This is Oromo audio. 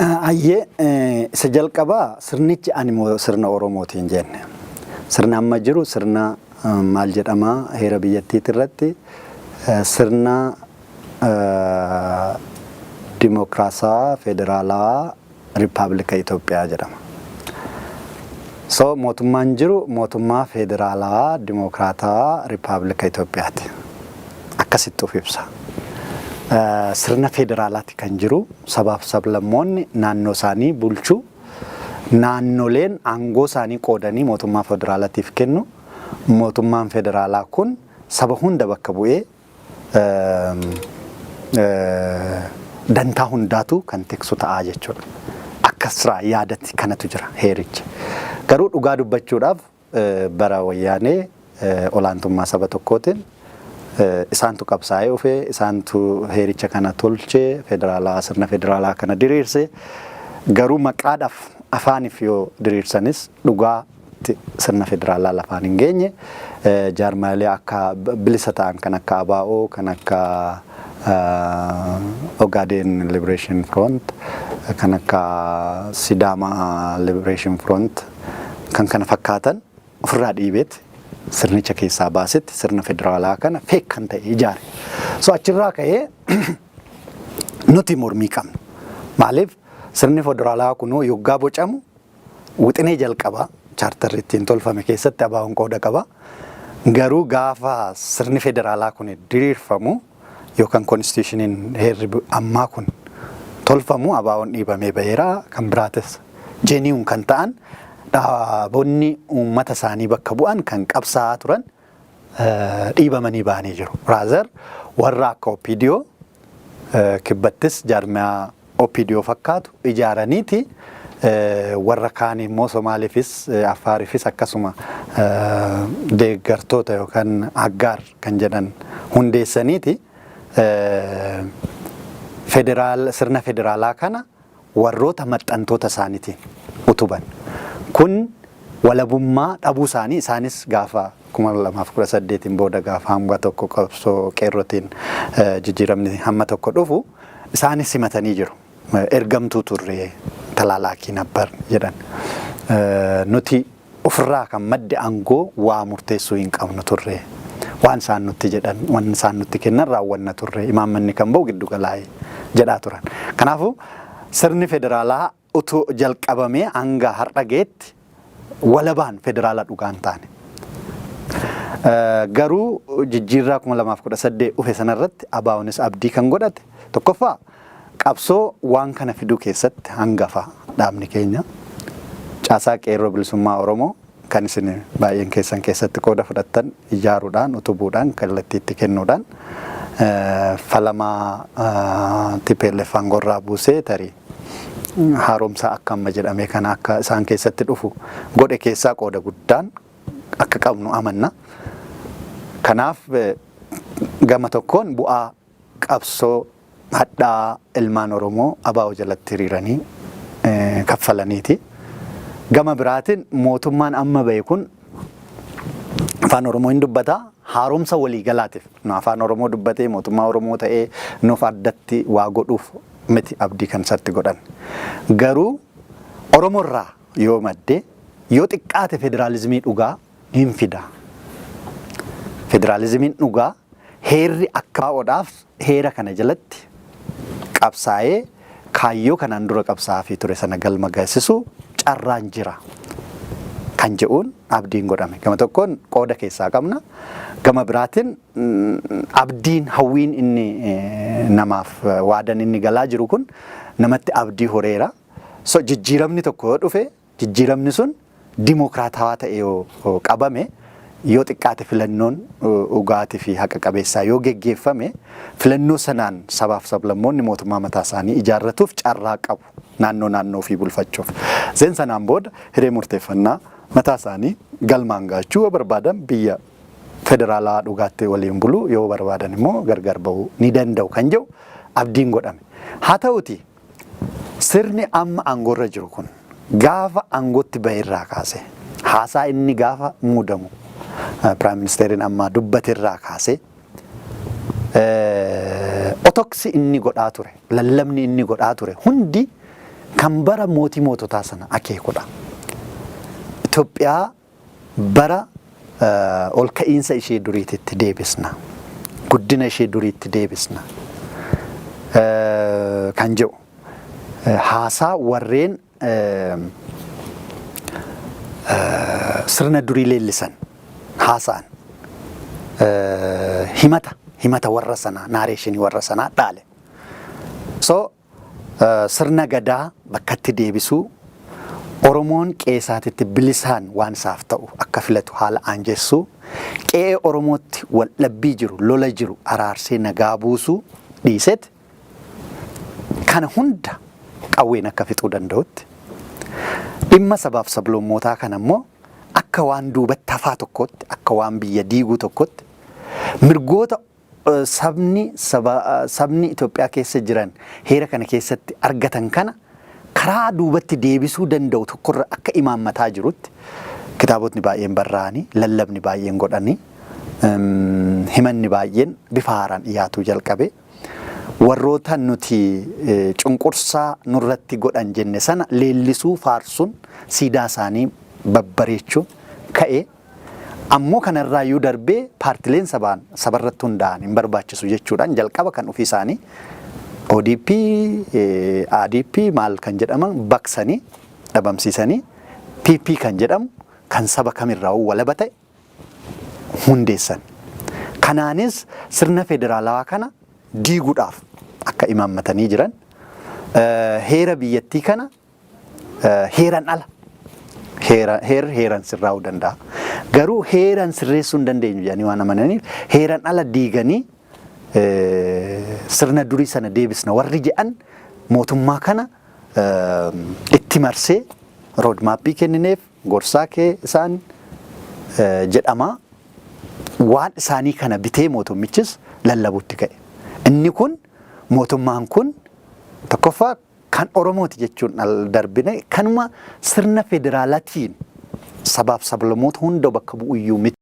Ayyee sajal qaba sirnichi animoo sirna Oromootiin jenne. Sirna amma jiru sirna maal jedhama heera biyyattiitti irratti sirna dimokiraasaa federaalaa Riippaabilika Itoophiyaa jedhama. So mootummaan jiru mootummaa federaalaa dimokiraataa Riippaabilika Itoophiyaati. Akkasitti of ibsa. Sirna federaalaati kan jiru sabaaf sablammoonni naannoo isaanii bulchuu naannoleen aangoo isaanii qoodanii mootummaa federaalaatiif kennu mootummaan federaalaa kun saba hunda bakka bu'ee dantaa hundaatu kan tiksu ta'aa jechuudha. Akkasirraa yaadatti kanatu jira heerichi. Garuu dhugaa dubbachuudhaaf bara wayyaanee olaantummaa saba tokkootiin isaantu qabsaa'ee ofee isaantu heericha kana tolchee federaalaa sirna federaalaa kana diriirse garuu maqaadhaaf afaaniif yoo diriirsanis dhugaatti sirna federaalaa lafaan hin geenye jaarmaalee akka bilisa ta'an kan akka ABO kan akka Ogaden Liberation Front kan akka Sidama Liberation Front kan kana fakkaatan ofirraa dhiibeet sirnicha keessaa baasetti sirna federaalaa kana feek kan ta'e ijaare. So achirraa ka'ee nuti mormii qabna. Maaliif sirni federaalaa kunoo yoggaa bocamu wixinee jalqaba chaartarri ittiin tolfame keessatti ABO'n qooda qaba. Garuu gaafa sirni federaalaa kun diriirfamu yookaan konstitushiniin heerri ammaa kun tolfamu ABO'n dhiibamee baheera kan biraates jeeniyuun kan ta'an dhaabonni uummata isaanii bakka bu'an kan qabsaa'aa turan dhiibamanii ba'anii jiru. Raazer warra akka OPDO kibbattis jaarmiyaa OPDO fakkaatu ijaaraniiti warra kaan immoo Somaaliifis Affaariifis akkasuma deeggartoota yookaan aggaar kan jedhan hundeessaniiti sirna federaalaa kana warroota maxxantoota isaaniitiin utuban. Kun walabummaa dhabuu isaanii isaanis gaafa 2018 booda gaafa hanga tokko qabsoo qeerrotiin jijjiiramni hamma tokko dhufu isaanis simatanii jiru. Ergamtuu turre talaalaakii nabbar jedhan. Nuti ofirraa kan madde aangoo waa murteessuu hin qabnu turre. Waan isaan nutti jedhan, waan isaan nutti kennan raawwanna turre. Imaammanni kan ba'u giddu galaa'ee jedhaa turan. Kanaafuu sirni federaalaa utuu jalqabamee hanga har'a geetti walabaan federaalaa dhugaan taane. Garuu jijjiirraa 2018 dhufe sanarratti ABO'nis abdii kan godhate tokkoffaa qabsoo waan kana fiduu keessatti hangafa dhaabni keenya caasaa qeerroo bilisummaa Oromoo kan isin baay'een keessan keessatti qooda fudhattan ijaaruudhaan utubuudhaan kallattiitti kennuudhaan falamaa TPLF aangorraa buusee tarii haaromsa akka amma jedhamee kana akka isaan keessatti dhufu godhe keessaa qooda guddaan akka qabnu amanna. Kanaaf gama tokkoon bu'aa qabsoo hadhaa ilmaan Oromoo ABO jalatti hiriiranii kaffalaniiti. Gama biraatiin mootummaan amma bahe kun afaan Oromoo hin dubbataa haaromsa waliigalaatiif nu afaan Oromoo dubbatee mootummaa Oromoo ta'ee nuuf addatti waa godhuuf miti abdii kan sarti godhan. Garuu Oromoorraa yoo madde yoo xiqqaate federaalizimii dhugaa hin fida. Federaalizimiin dhugaa heerri akka oodhaaf heera kana jalatti qabsaa'ee kaayyoo kanaan dura qabsaa'aa fi ture sana galma geessisu carraan jira kan jedhuun abdiin godhame. Gama tokkoon qooda keessaa qabna. Gama biraatiin abdiin hawwiin inni namaaf waadan inni galaa jiru kun namatti abdii horeera. So jijjiiramni tokko yoo dhufe jijjiiramni sun dimokiraatawaa ta'e yoo qabame yoo xiqqaate filannoon dhugaatii fi haqa qabeessaa yoo geggeeffame filannoo sanaan sabaaf sablammoonni mootummaa mataa isaanii ijaarratuuf carraa qabu naannoo fi bulfachuuf. Zeen sanaan booda hiree murteeffannaa mataa isaanii galmaan gaachuu yoo barbaadan biyya federaalaa dhugaatti waliin bulu yoo barbaadan immoo gargar bahuu ni danda'u kan jedhu abdiin godhame. Haa ta'uti sirni amma aangoorra jiru kun gaafa aangootti bahirraa kaase haasaa inni gaafa muudamu Prime Ministeriin amma dubbatirraa kaase otoksi inni godhaa ture lallabni inni godhaa ture hundi kan bara moototaa sana akeekudha. Itoophiyaa bara ol ka'iinsa ishee duriitti deebisna. Guddina ishee duriitti deebisna. Kan jedhu haasaa warreen sirna durii leellisan haasa'an himata warra sanaa naareeshinii warra sanaa dhaale. So sirna gadaa bakkatti deebisuu Oromoon qeesaatitti bilisaan waan isaaf ta'u akka filatu haala aanjessuu qe'ee Oromootti wal dhabbii jiru lola jiru araarsee nagaa buusuu dhiiset kana hunda qawween akka fixuu danda'utti dhimma sabaaf sablammootaa kana immoo akka waan duubatti hafaa tokkotti akka waan biyya diiguu tokkotti mirgoota sabni Itoophiyaa keessa jiran heera kana keessatti argatan kana karaa duubatti deebisuu danda'u tokkorra akka imaammataa jirutti kitaabotni baay'een barraa'anii lallabni baay'een godhanii himanni baay'een bifa haaraan dhiyaatuu jalqabe warroota nuti cunqursaa nurratti godhan jenne sana leellisuu faarsuun siidaa isaanii babbareechuun ka'e ammoo kanarraayyuu darbee paartileen sabarratti hundaa'an hin barbaachisu jechuudhaan jalqaba kan ofii isaanii ODP, ADP maal kan jedhaman baqsanii dhabamsiisanii PP kan jedhamu kan saba kamirraa walaba ta'e hundeessan. Kanaanis sirna federaalawaa kana diiguudhaaf akka imaammatanii jiran heera biyyattii kana heeran ala heeran sirraa'uu danda'a. Garuu heeran sirreessuu hin dandeenyu jedhanii waan amananiif heeran ala diiganii sirna durii sana deebisna warri jedhan mootummaa kana itti marsee roodmaappii kennineef gorsaa kee isaan jedhama waan isaanii kana bitee mootummichis lallabuutti ka'e. Inni kun mootummaan kun tokkoffaa kan Oromooti jechuun darbine kanuma sirna federaalaatiin sabaaf sablammoota hunda bakka bu'u iyyuu miti.